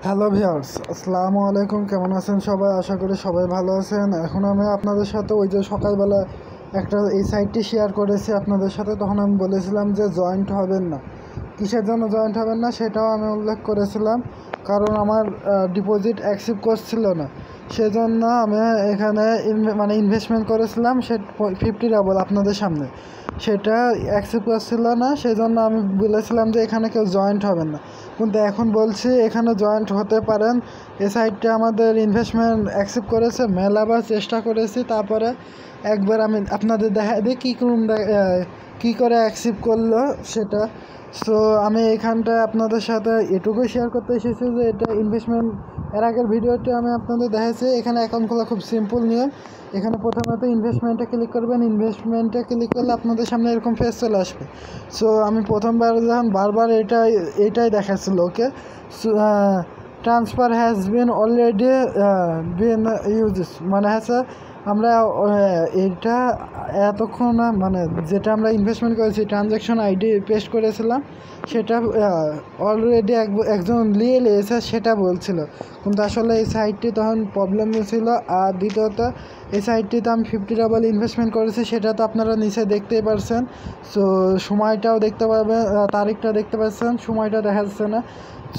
Hello viewers, আসসালামু আলাইকুম। কেমন আছেন সবাই? আশা করি সবাই ভালো আছেন। এখন আমি আপনাদের সাথে ওই যে সকালবেলা একটা এই সাইটটি শেয়ার করেছি আপনাদের সাথে, তখন আমি বলেছিলাম যে জয়েন্ট হবেন না। কিসের জন্য জয়েন্ট হবেন না সেটাও আমি উল্লেখ করেছিলাম, কারণ আমার ডিপোজিট অ্যাকসেপ্ট করছিল না। সেজন্য আমি এখানে ইনভেস্টমেন্ট করেছিলাম, সে 50 ডাবল আপনাদের সামনে, সেটা অ্যাকসেপ্ট করছিল না। সেজন্য আমি বলেছিলাম যে এখানে কেউ জয়েন্ট হবেন না, কিন্তু এখন বলছি এখানে জয়েন্ট হতে পারেন। এই সাইটটা আমাদের ইনভেস্টমেন্ট অ্যাকসেপ্ট করেছে, মেলাবার চেষ্টা করেছি, তারপরে একবার আমি আপনাদের দেখা দিই কী করে অ্যাকসেপ্ট করলো সেটা। সো আমি এখানটায় আপনাদের সাথে এটুকুই শেয়ার করতে এসেছি যে এটা ইনভেস্টমেন্ট। এর আগের ভিডিওতে আমি আপনাদের দেখাচ্ছি এখানে অ্যাকাউন্ট খোলা খুব সিম্পল নিয়ম। এখানে প্রথমত ইনভেস্টমেন্টে ক্লিক করবেন। ইনভেস্টমেন্টে ক্লিক করলে আপনাদের সামনে এরকম ফেস চলে আসবে। সো আমি প্রথমবার যখন বারবার এটাই দেখাচ্ছিল, okay, transfer has been already been uses, মানে হচ্ছে আমরা এটা এতক্ষণ যেটা আমরা ইনভেস্টমেন্ট করেছি ট্রানজ্যাকশন আইডি পেস্ট করেছিলাম, সেটা অলরেডি একজন নিয়ে নিয়েছে সেটা বলছিল, কিন্তু আসলে এই সাইটটি তখন প্রবলেম ছিল। আর দ্বিতীয়ত এই সাইটটিতে আমি 50 ডাবল ইনভেস্টমেন্ট করেছি, সেটা তো আপনারা নিচে দেখতেই পারছেন। সো সময়টাও দেখতে পাবেন, তারিখটা দেখতে পাচ্ছেন, সময়টা দেখা যাচ্ছে না।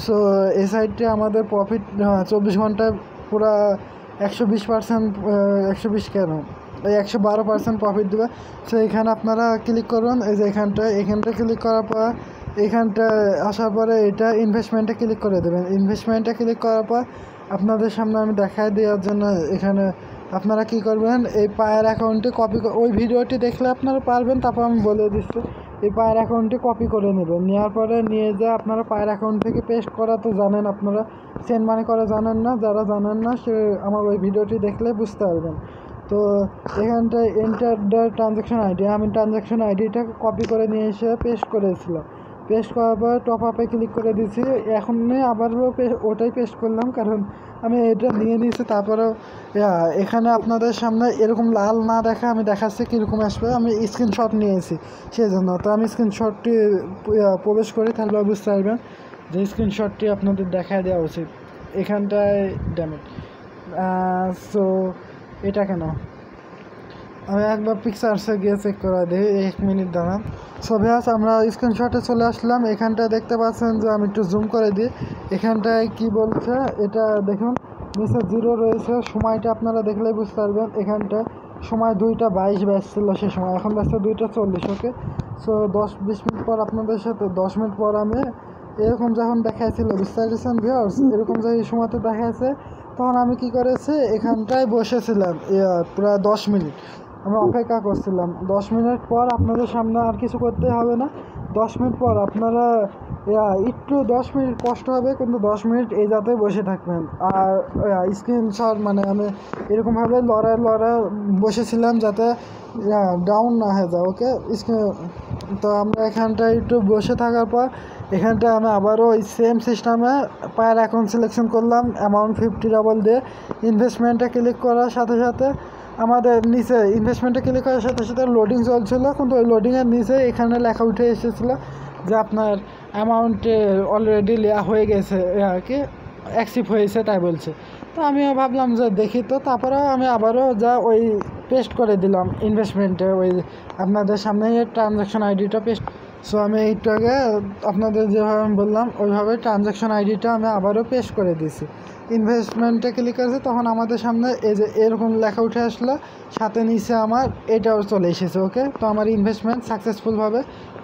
সো এই সাইটটি আমাদের প্রফিট 24 ঘন্টায় পুরো 120%, 120 কেন, এই 112% প্রফিট দেবে। সো এখানে আপনারা ক্লিক করুন, এই যে এখানটা ক্লিক করার পর এখানটা আসার পরে এটা ইনভেস্টমেন্টে ক্লিক করে দেবেন। ইনভেস্টমেন্টে ক্লিক করার পর আপনাদের সামনে আমি দেখাই দেওয়ার জন্য এখানে আপনারা কি করবেন, এই পায়ের অ্যাকাউন্টে ওই ভিডিওটি দেখলে আপনারা পারবেন, তারপর আমি বলে দিচ্ছি। এই পায়ের অ্যাকাউন্টে কপি করে নেবেন, নেওয়ার পরে নিয়ে যা আপনারা পায়ের অ্যাকাউন্ট থেকে পেস্ট করা তো জানেন, আপনারা সেন্ড মানি করা জানেন না, যারা জানেন না সে আমার ওই ভিডিওটি দেখলে বুঝতে পারবেন। তো এখানটায় এন্টার দ্য ট্রানজ্যাকশন আইডি, আমি ট্রানজ্যাকশন আইডিটা কপি করে নিয়ে এসে পেস্ট করেছিলাম। পেস্ট করার পর টপ আপে ক্লিক করে দিয়েছি। এখন আবারও ওটাই পেস্ট করলাম, কারণ আমি এটা নিয়ে নিয়েছি। তারপরেও এখানে আপনাদের সামনে এরকম লাল না দেখা আমি দেখাচ্ছি কীরকম আসবে। আমি স্ক্রিনশট নিয়েছি সেই জন্য, তো আমি স্ক্রিনশটটি প্রবেশ করি, তাহলে বুঝতে পারবেন যে স্ক্রিনশটটি আপনাদের দেখায় দেওয়া উচিত। এখানটায় ড্যামেজ। সো এটা কেন, আমি একবার পিকচার্সে গিয়ে চেক করে দিই, 1 মিনিট দাঁড়ান। সো ভিউয়ার্স, আমরা স্ক্রিনশটে চলে আসলাম। এখানটায় দেখতে পাচ্ছেন যে আমি একটু জুম করে দিই, এখানটায় কি বলছে এটা দেখুন, নিচে 0 রয়েছে। সময়টা আপনারা দেখলেই বুঝতে পারবেন। এখানটায় সময় 2টা 22 বাজছিল সে সময়, এখন বাজছে 2টা 40, ওকে। সো 10-20 মিনিট পর আপনাদের সাথে 10 মিনিট পর আমি এরকম যখন দেখাইছিল, বুঝতে পারছেন ভিউয়ার্স, এরকম যে এই সময়তে দেখাচ্ছে, তখন আমি কি করেছি এখানটায় বসেছিলাম প্রায় 10 মিনিট আমি অপেক্ষা করছিলাম। 10 মিনিট পর আপনাদের সামনে আর কিছু করতে হবে না। 10 মিনিট পর আপনারা একটু 10 মিনিট কষ্ট হবে, কিন্তু 10 মিনিট এই যাতে বসে থাকবেন। আর স্ক্রিনশট আমি এরকমভাবে লড়াই বসেছিলাম যাতে ডাউন না হয়ে যায়, ওকে। তো আমরা এখানটায় একটু বসে থাকার পর এখানটায় আমি আবারও ওই সেম সিস্টেমে পায়ের অ্যাকাউন্ট সিলেকশন করলাম, অ্যামাউন্ট 50 ডাবল দিয়ে ইনভেস্টমেন্টে ক্লিক করার সাথে সাথে আমাদের নিচে ইনভেস্টমেন্টে ক্লিক করার সাথে সাথে লোডিং চলছিল, কিন্তু ওই লোডিংয়ের নিচে এখানে লেখা উঠে এসেছিলো যে আপনার অ্যামাউন্টে অলরেডি নেওয়া হয়ে গেছে, কি অ্যাকসেপ্ট হয়েছে তাই বলছে। তো আমিও ভাবলাম যে দেখি, তো তারপরে আমি আবারও ওই পেস্ট করে দিলাম ইনভেস্টমেন্টে, ওই আপনাদের সামনে ট্রানজ্যাকশন আইডিটা পেস্ট। সো আমি এইটাকে আপনাদের যেভাবে আমি বললাম ওইভাবে ট্রানজ্যাকশন আইডিটা আমি আবারও পেস্ট করে দিয়েছি। ইনভেস্টমেন্টে ক্লিক করেছে, তখন আমাদের সামনে এই যে এরকম লেখা উঠে আসলো, সাথে নিচে আমার এটাও চলে এসেছে, ওকে। তো আমার ইনভেস্টমেন্ট সাকসেসফুলভাবে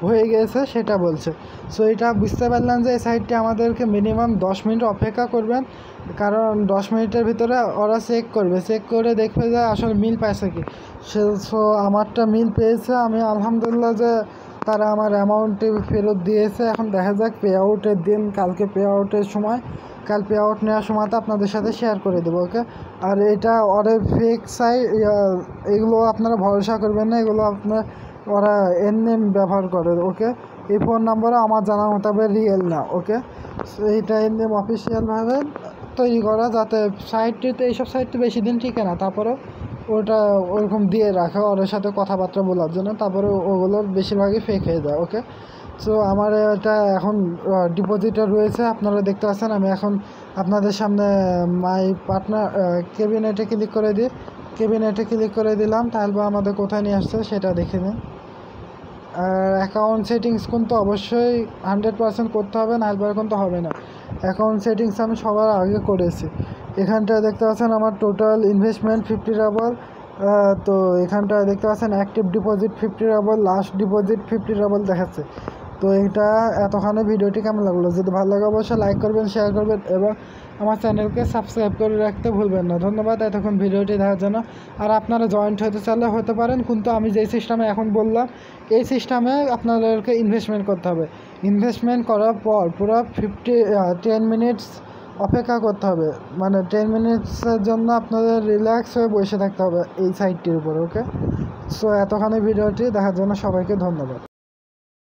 হয়ে গেছে সেটা বলছে। সো এটা বুঝতে পারলাম যে এই সাইটটি আমাদেরকে মিনিমাম 10 মিনিট অপেক্ষা করবেন, কারণ 10 মিনিটের ভিতরে ওরা চেক করে দেখবে যে আসলে মিল পাইছে কি। সো আমারটা মিল পেয়েছে, আমি আলহামদুলিল্লাহ যে তারা আমার অ্যামাউন্টটি ফেরত দিয়েছে। এখন দেখা যাক পে আউটের দিন, কালকে পে আউটের সময়, কাল পে আউট নেওয়ার সময় তো আপনাদের সাথে শেয়ার করে দেবো, ওকে। আর এটা ওদের ফেক এগুলো আপনারা ভরসা করবেন না, এগুলো ওরা নেম ব্যবহার করে, ওকে। এই ফোন নাম্বারও আমার জানা মোতাবেক রিয়েল না, ওকে। এইটা নেম অফিসিয়ালভাবে তৈরি করা, যাতে সাইটটিতে এইসব সাইটটি বেশি দিন টিকে না, তারপরেও ওটা ওরকম দিয়ে রাখে ওদের সাথে কথাবার্তা বলার জন্য, তারপরে ওগুলোর বেশিরভাগই ফেক হয়ে যায়, ওকে। সো আমার এটা এখন ডিপোজিটে রয়েছে, আপনারা দেখতে পাচ্ছেন। আমি এখন আপনাদের সামনে মাই পার্টনার ক্যাবিনেটে ক্লিক করে দিই। ক্যাবিনেটে ক্লিক করে দিলাম, তাহলে আমাদের কোথায় নিয়ে আসছে সেটা দেখে নিন। আর অ্যাকাউন্ট সেটিংস কিন্তু অবশ্যই 100% করতে হবে, নাহলে কিন্তু হবে না। অ্যাকাউন্ট সেটিংস আমি সবার আগে করেছি। এখানটায় দেখতে পাচ্ছেন আমার টোটাল ইনভেস্টমেন্ট 50 রাবল। তো এখানটায় দেখতে পাচ্ছেন active deposit 50 rubble, last deposit 50 rubble দেখাচ্ছে। তো এটা এতক্ষণে ভিডিওটি কেমন লাগলো? যদি ভালো লাগে অবশ্যই লাইক করবেন, শেয়ার করবেন এবং আমার চ্যানেলকে সাবস্ক্রাইব করে রাখতে ভুলবেন না। ধন্যবাদ এতক্ষণ ভিডিওটি দেখার জন্য। আর আপনারা জয়েন্ট হতে চাইলে হতে পারেন, কিন্তু আমি যেই সিস্টেমে এখন বললাম এই সিস্টেমে আপনাদেরকে ইনভেস্টমেন্ট করতে হবে। ইনভেস্টমেন্ট করার পর পুরো 10 মিনিটস অপেক্ষা করতে হবে, মানে 10 মিনিটসের জন্য আপনাদের রিল্যাক্স হয়ে বসে থাকতে হবে এই সাইটটির উপর। ওকে, সো এতক্ষণে ভিডিওটি দেখার জন্য সবাইকে ধন্যবাদ।